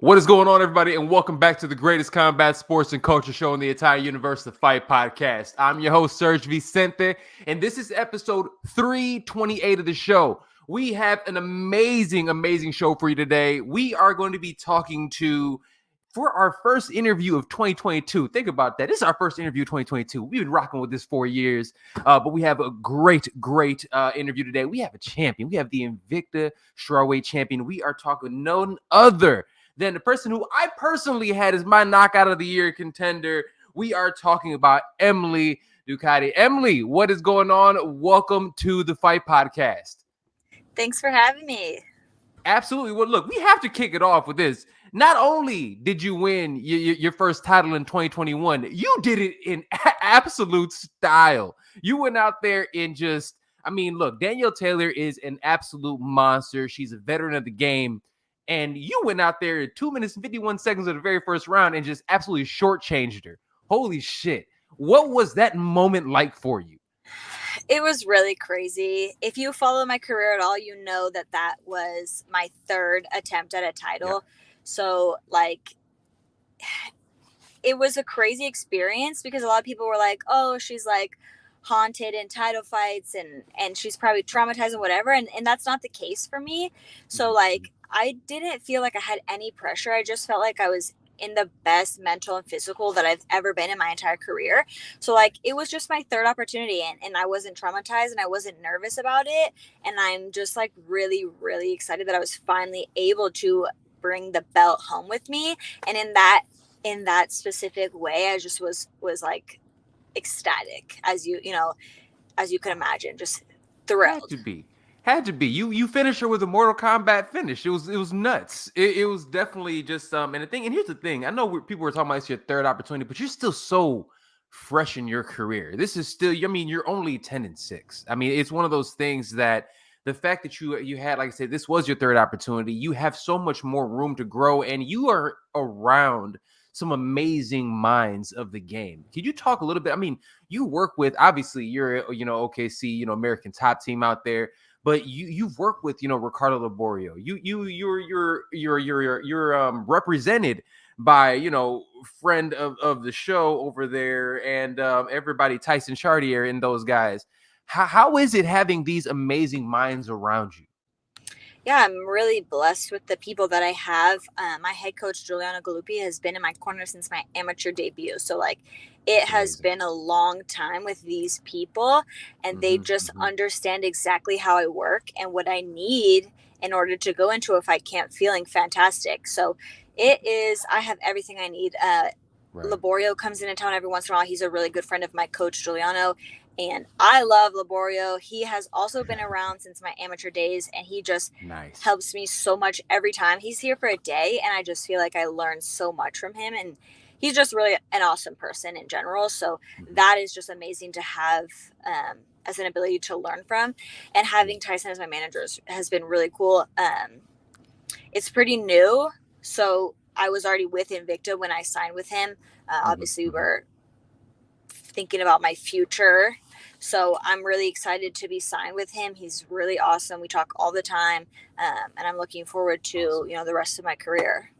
What is going on, everybody, and welcome back to the greatest combat sports and culture show in the entire universe, the Fight Podcast. I'm your host, SERG VICENTE, and this is episode 328 of the show. We have an amazing show for you today. We are going to be talking to, for our first interview of 2022. Think about that. This is our first interview of 2022. We've been rocking with this 4 years, but we have a great interview today. We have a champion. We have the Invicta strawweight champion. We are talking none other than the person who I personally had as my knockout of the year contender. We are talking about Emily Ducote. Emily, what is going on? Welcome to the Fight Podcast. Thanks for having me. Absolutely. Well, look, we have to kick it off with this. Not only did you win your first title in 2021, you did it in absolute style. You went out there and just, look, Danielle Taylor is an absolute monster. She's a veteran of the game. And you went out there 2 minutes and 51 seconds of the very first round and just absolutely shortchanged her. Holy shit. What was that moment like for you? It was really crazy. If you follow my career at all, you know that was my third attempt at a title. Yeah. So, it was a crazy experience because a lot of people were like, oh, she's like haunted in title fights and she's probably traumatized and whatever. And that's not the case for me. So, I didn't feel like I had any pressure. I just felt like I was in the best mental and physical that I've ever been in my entire career. So it was just my third opportunity and I wasn't traumatized and I wasn't nervous about it. And I'm just really, really excited that I was finally able to bring the belt home with me. And in that specific way, I just was ecstatic, as you can imagine, just thrilled. Had to be. You finished her with a Mortal Kombat finish. It was nuts. It was definitely just and here's the thing. I know people were talking about it's your third opportunity, but you're still so fresh in your career. This is still, you're only 10-6. It's one of those things that the fact that you had, like I said, this was your third opportunity. You have so much more room to grow, and you are around some amazing minds of the game. Could you talk a little bit? You work with, obviously, you're OKC, American Top Team out there. But you've worked with, Ricardo Laborio. You're represented by, friend of the show over there and everybody, Tyson Chartier and those guys. How is it having these amazing minds around you? Yeah, I'm really blessed with the people that I have. My head coach, Juliana Galuppi, has been in my corner since my amateur debut. So it has been a long time with these people, and they just understand exactly how I work and what I need in order to go into a fight camp feeling fantastic. So I have everything I need. Right. Laborio comes into town every once in a while. He's a really good friend of my coach, Giuliano. And I love Laborio. He has also been around since my amateur days, and he just helps me so much every time. He's here for a day, and I just feel like I learn so much from him. And he's just really an awesome person in general. So that is just amazing to have as an ability to learn from. And having Tyson as my manager has been really cool. It's pretty new. So I was already with Invicta when I signed with him. Obviously, we're thinking about my future. So I'm really excited to be signed with him. He's really awesome. We talk all the time. And I'm looking forward to, the rest of my career.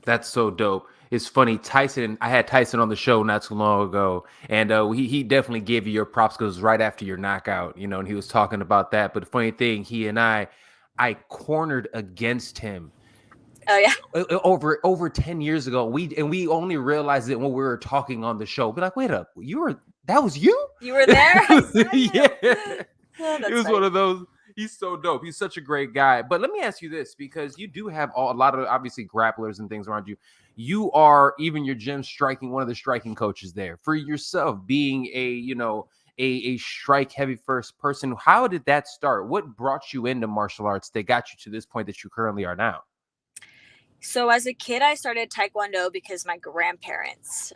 That's so dope. It's funny. I had Tyson on the show not too long ago, and he definitely gave you your props because right after your knockout, and he was talking about that. But the funny thing, he and I cornered against him. Oh yeah. Over 10 years ago. We only realized it when we were talking on the show. But wait up, that was you? You were there? Yeah. Oh, it was funny. One of those. He's so dope. He's such a great guy. But let me ask you this, because you do have a lot of obviously grapplers and things around you. You are, even your gym, one of the striking coaches there. For yourself, being a strike heavy first person, how did that start? What brought you into martial arts that got you to this point that you currently are now? So as a kid, I started Taekwondo because my grandparents,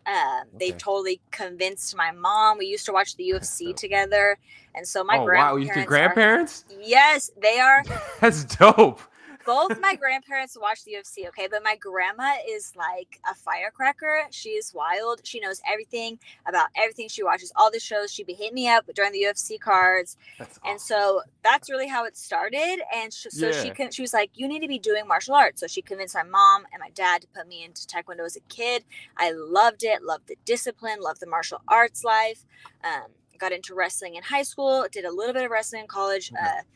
they totally convinced my mom. We used to watch the UFC together. And so my grandparents. Wow, you have grandparents? Yes, they are. That's dope. both my grandparents watch the UFC, okay? But my grandma is like a firecracker. She is wild. She knows everything about everything. She watches all the shows. She'd be hitting me up during the UFC cards. That's And awesome. so that's really how it started. And she was like, you need to be doing martial arts. So she convinced my mom and my dad to put me into Taekwondo as a kid. I loved it, loved the discipline, loved the martial arts life. Got into wrestling in high school, did a little bit of wrestling in college.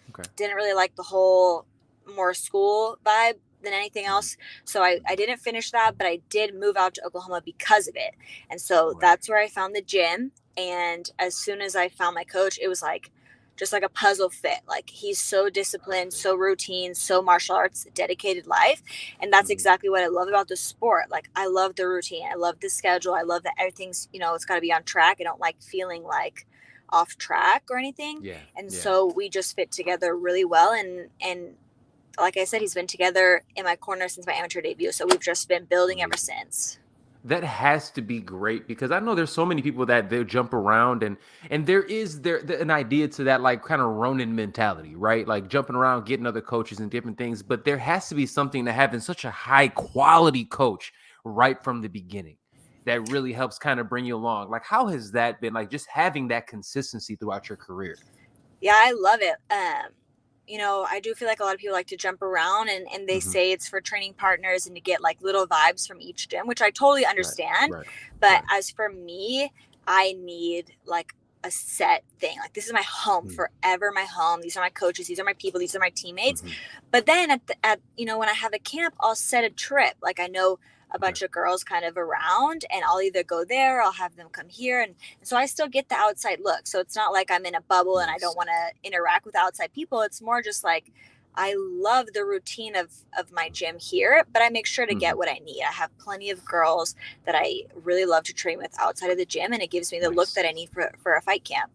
Okay. Didn't really like the whole more school vibe than anything else. So I didn't finish that, but I did move out to Oklahoma because of it. And so that's where I found the gym. And as soon as I found my coach, it was like just like a puzzle fit. Like he's so disciplined, so routine, so martial arts, dedicated life. And that's exactly what I love about the sport. Like I love the routine. I love the schedule. I love that everything's, it's got to be on track. I don't like feeling like off track or anything. So we just fit together really well. And like I said, he's been together in my corner since my amateur debut. So we've just been building ever since. That has to be great because I know there's so many people that they'll jump around and there is an idea to that, like kind of Ronin mentality, right? Like jumping around, getting other coaches and different things. But there has to be something to having such a high quality coach right from the beginning that really helps kind of bring you along. Like, how has that been, like just having that consistency throughout your career? Yeah, I love it. I do feel like a lot of people like to jump around and they say it's for training partners and to get like little vibes from each gym, which I totally understand. But as for me, I need like a set thing. Like this is my home forever, my home. These are my coaches. These are my people. These are my teammates. But then when I have a camp, I'll set a trip. Like I know a bunch of girls kind of around and I'll either go there, I'll have them come here. And so I still get the outside look. So it's not like I'm in a bubble and I don't want to interact with outside people. It's more just like, I love the routine of my gym here, but I make sure to get what I need. I have plenty of girls that I really love to train with outside of the gym. And it gives me the look that I need for a fight camp.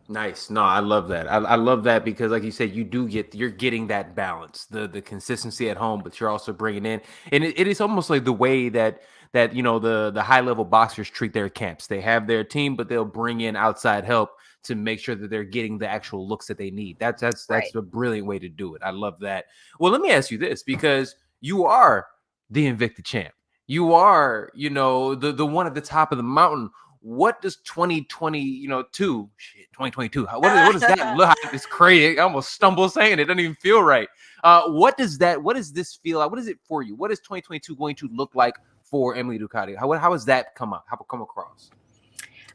Nice. No, I love that. I love that because like you said, you're getting that balance, the consistency at home, but you're also bringing in, and it is almost like the way that the high level boxers treat their camps. They have their team, but they'll bring in outside help to make sure that they're getting the actual looks that they need. That's a brilliant way to do it. I love that. Well, let me ask you this, because you are the Invicta champ. You are, the one at the top of the mountain. What does 2022, 2022, what does that look like? It's crazy. I almost stumble saying it. Doesn't even feel right. What does this feel like? What is it for you? What is 2022 going to look like for Emily Ducote? How has that come across?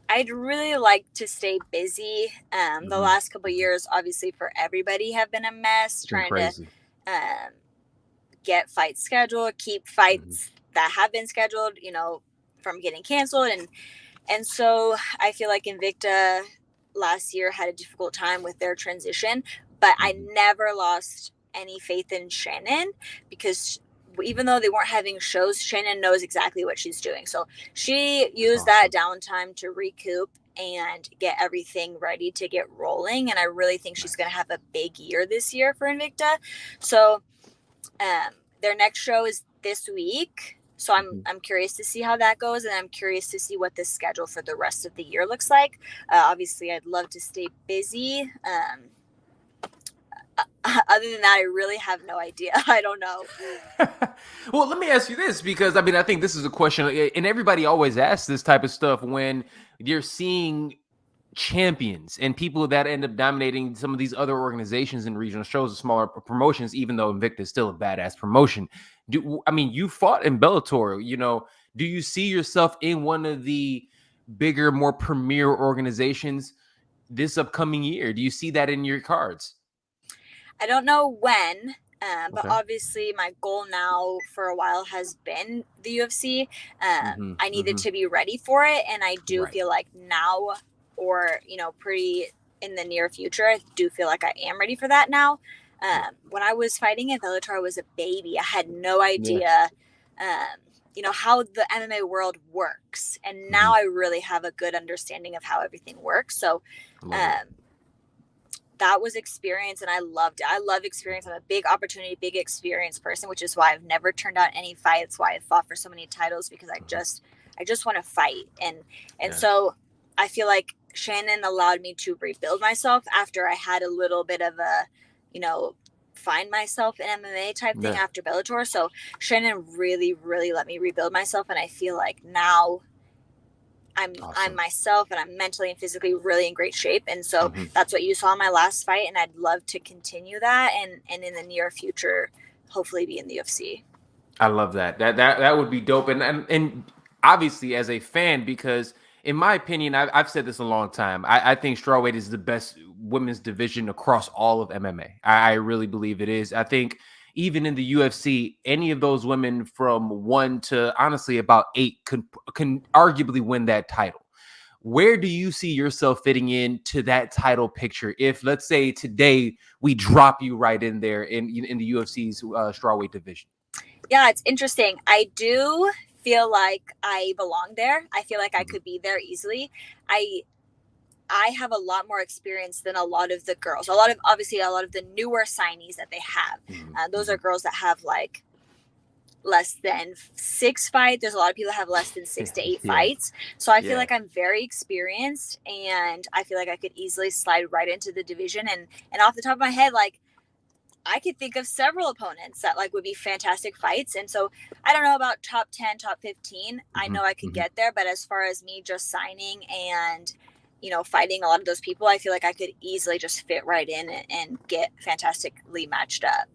I'd really like to stay busy. The last couple of years, obviously for everybody, have been a mess. Trying to get fights scheduled, keep fights that have been scheduled, from getting canceled. And so I feel like Invicta last year had a difficult time with their transition, but I never lost any faith in Shannon because even though they weren't having shows, Shannon knows exactly what she's doing. So she used that downtime to recoup and get everything ready to get rolling. And I really think she's going to have a big year this year for Invicta. So their next show is this week. So I'm curious to see how that goes, and I'm curious to see what the schedule for the rest of the year looks like. Obviously, I'd love to stay busy. Other than that, I really have no idea. I don't know. Well, let me ask you this, because I think this is a question, and everybody always asks this type of stuff when you're seeing champions and people that end up dominating some of these other organizations and regional shows and smaller promotions, even though Invicta is still a badass promotion. You fought in Bellator, do you see yourself in one of the bigger, more premier organizations this upcoming year? Do you see that in your cards? I don't know when, but obviously my goal now for a while has been the UFC. I needed to be ready for it. And I do feel like now, or, pretty in the near future, I do feel like I am ready for that now. When I was fighting in Bellator, I was a baby. I had no idea, how the MMA world works. And now I really have a good understanding of how everything works. So, that was experience and I loved it. I love experience. I'm a big opportunity, big experience person, which is why I've never turned out any fights, why I've fought for so many titles, because I just want to fight. And so I feel like Shannon allowed me to rebuild myself after I had a little bit of a, find myself in MMA type thing Yeah. after Bellator. So Shannon really, really let me rebuild myself. And I feel like now I'm myself, and I'm mentally and physically really in great shape. And so that's what you saw in my last fight. And I'd love to continue that. And in the near future, hopefully be in the UFC. I love that. That would be dope. And obviously as a fan, because in my opinion, I've said this a long time. I think strawweight is the best women's division across all of MMA. I really believe it is. I think even in the UFC, any of those women from 1 to honestly about 8 can arguably win that title. Where do you see yourself fitting into that title picture? If, let's say, today we drop you right in there in the UFC's strawweight division. Yeah, it's interesting. I do feel like I belong there. I feel like I could be there easily. I have a lot more experience than a lot of the girls. Obviously a lot of the newer signees that they have. Those are girls that have like less than 6 fights. There's a lot of people that have less than 6 to 8 fights. So I feel like I'm very experienced, and I feel like I could easily slide right into the division. And off the top of my head, like, I could think of several opponents that like would be fantastic fights. And so I don't know about top 10, top 15. I know I could get there, but as far as me just signing and, you know, fighting a lot of those people, I feel like I could easily just fit right in and get fantastically matched up.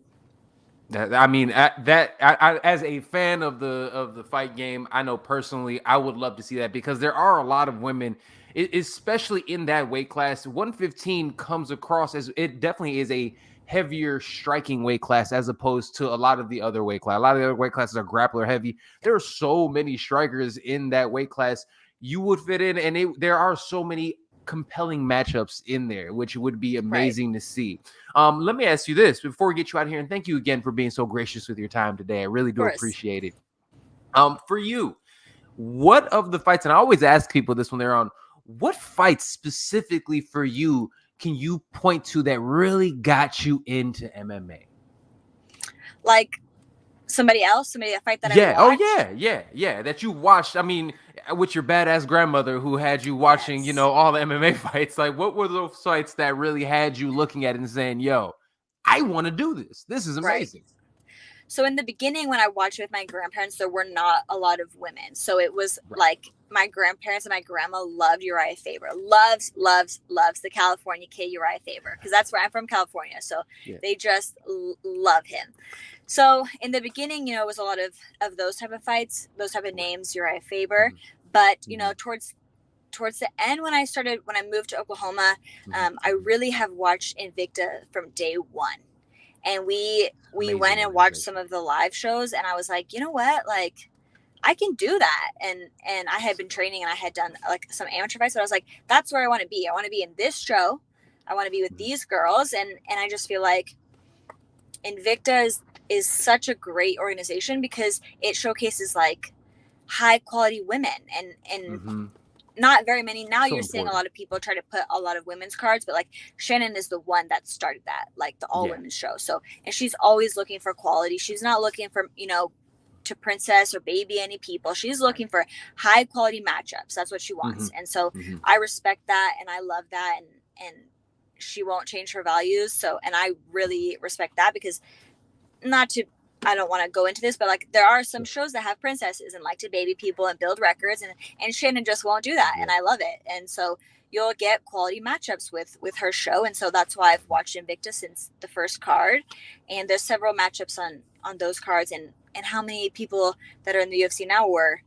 As a fan of the fight game, I know personally I would love to see that, because there are a lot of women, especially in that weight class. 115 comes across as, it definitely is a heavier striking weight class as opposed to a lot of the other weight class. A lot of the other weight classes are grappler heavy. There are so many strikers in that weight class. You would fit in, and there are so many compelling matchups in there, which would be amazing to see. Let me ask you this before we get you out of here, and thank you again for being so gracious with your time today. I really do appreciate it. For you, what of the fights, and I always ask people this when they're on, what fights specifically for you can you point to that really got you into MMA? Like somebody that fight that I watched? That you watched. I mean, with your badass grandmother who had you watching, you know, all the MMA fights. Like, what were those fights that really had you looking at it and saying, yo, I want to do this. This is amazing. So in the beginning, when I watched with my grandparents, there were not a lot of women. So it was like my grandparents and my grandma loved Uriah Faber, loves the California kid Uriah Faber, because that's where I'm from, California. So they just love him. So in the beginning, you know, it was a lot of those type of fights, those type of names, Uriah Faber. But, you know, towards the end, when I moved to Oklahoma, I really have watched Invicta from day one. And we went and watched some of the live shows, and I was like, you know what, like, I can do that. And I had been training, and I had done like some amateur fights, but I was like, that's where I want to be. I want to be in this show. I want to be with these girls. And I just feel like Invicta is such a great organization because it showcases like high quality women and not very many. Now you're seeing a lot of people try to put a lot of women's cards, but like Shannon is the one that started that, like the all women's show. So, and she's always looking for quality. She's not looking for, you know, to princess or baby any people. She's looking for high quality matchups. That's what she wants. And so I respect that, and I love that, and she won't change her values. So, and I really respect that, because I don't want to go into this, but like there are some shows that have princesses and like to baby people and build records, and Shannon just won't do that. And I love it. And so you'll get quality matchups with her show. And so that's why I've watched Invicta since the first card. And there's several matchups on those cards, and how many people that are in the UFC now were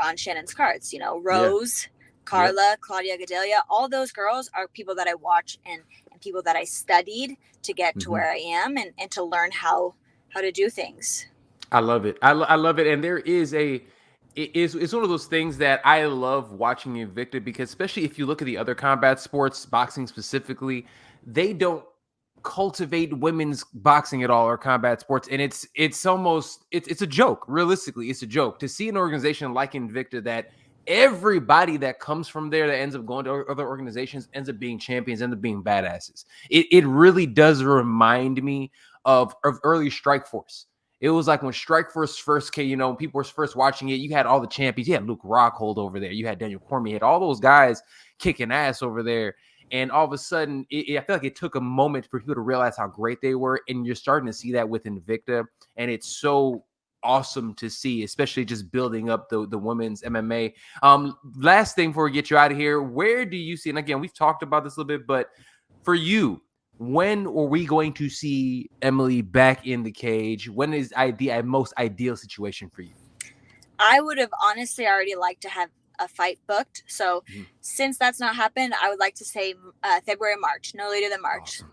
on Shannon's cards, you know, Rose, Carla, Claudia Gadelia, all those girls are people that I watch and people that I studied to get to where I am and to learn how to do things. I love it. I love it. And it's one of those things that I love watching Invicta, because especially if you look at the other combat sports, boxing specifically, they don't cultivate women's boxing at all, or combat sports. And it's a joke. Realistically, it's a joke to see an organization like Invicta that everybody that comes from there that ends up going to other organizations ends up being champions, ends up being badasses. It really does remind me of early Strikeforce. It was like when Strikeforce first came, you know, people were first watching it, you had all the champions. You had Luke Rockhold over there. You had Daniel Cormier. You had all those guys kicking ass over there. And all of a sudden, I feel like it took a moment for people to realize how great they were. And you're starting to see that with Invicta. And it's so awesome to see, especially just building up the women's MMA. Last thing before we get you out of here, where do you see, and again, we've talked about this a little bit, but for you, when are we going to see Emily back in the cage? When is the most ideal situation for you? I would have honestly already liked to have a fight booked. So since that's not happened, I would like to say February, March, no later than March. Awesome.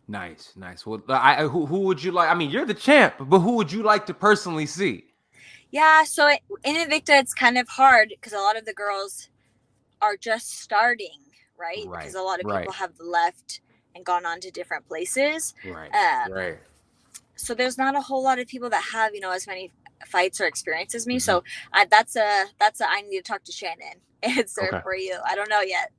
Nice. Well, who would you like? I mean, you're the champ, but who would you like to personally see? Yeah, so in Invicta, it's kind of hard because a lot of the girls are just starting, right? Because a lot of people have left and gone on to different places. Right. So there's not a whole lot of people that have, as many fights or experience as me. So that's a I need to talk to Shannon answer for you. I don't know yet.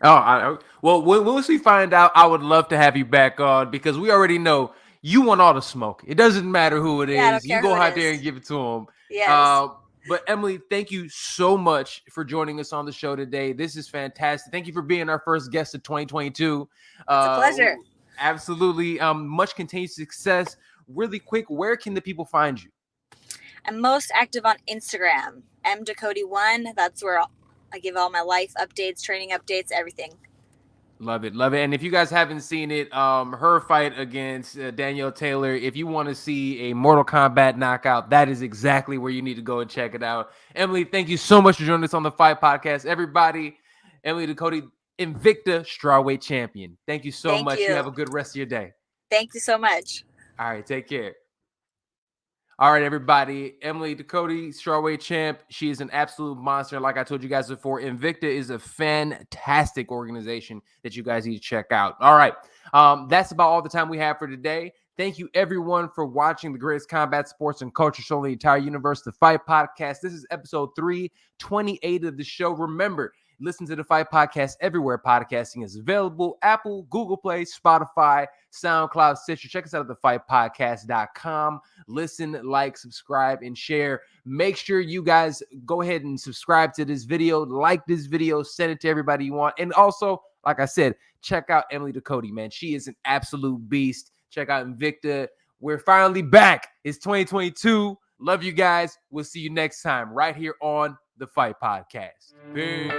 Well, once we find out, I would love to have you back on because we already know you want all the smoke. It doesn't matter who it is. You go out there and give it to them. Yes. But Emily, thank you so much for joining us on the show today. This is fantastic. Thank you for being our first guest of 2022. It's a pleasure. Absolutely. Much continued success. Really quick, where can the people find you? I'm most active on Instagram, Ducote1. That's where I give all my life updates, training updates, everything. Love it. And if you guys haven't seen it, her fight against Danielle Taylor, if you want to see a Mortal Kombat knockout, that is exactly where you need to go and check it out. Emily, thank you so much for joining us on the Fight Podcast. Everybody, Emily Ducote, Invicta strawweight champion. Thank you so much. You have a good rest of your day. Thank you so much. All right, take care. All right, everybody. Emily Ducote, strawweight champ. She is an absolute monster. Like I told you guys before, Invicta is a fantastic organization that you guys need to check out. All right. That's about all the time we have for today. Thank you, everyone, for watching the greatest combat sports and culture show in the entire universe, the Fight Podcast. This is episode 328 of the show. Remember, listen to the Fight Podcast everywhere podcasting is available. Apple, Google Play, Spotify, SoundCloud, Stitcher. Check us out at thefightpodcast.com. Listen, like, subscribe, and share. Make sure you guys go ahead and subscribe to this video, like this video, send it to everybody you want. And also, like I said, check out Emily Ducote, man. She is an absolute beast. Check out Invicta. We're finally back. It's 2022. Love you guys. We'll see you next time right here on the Fight Podcast. Peace.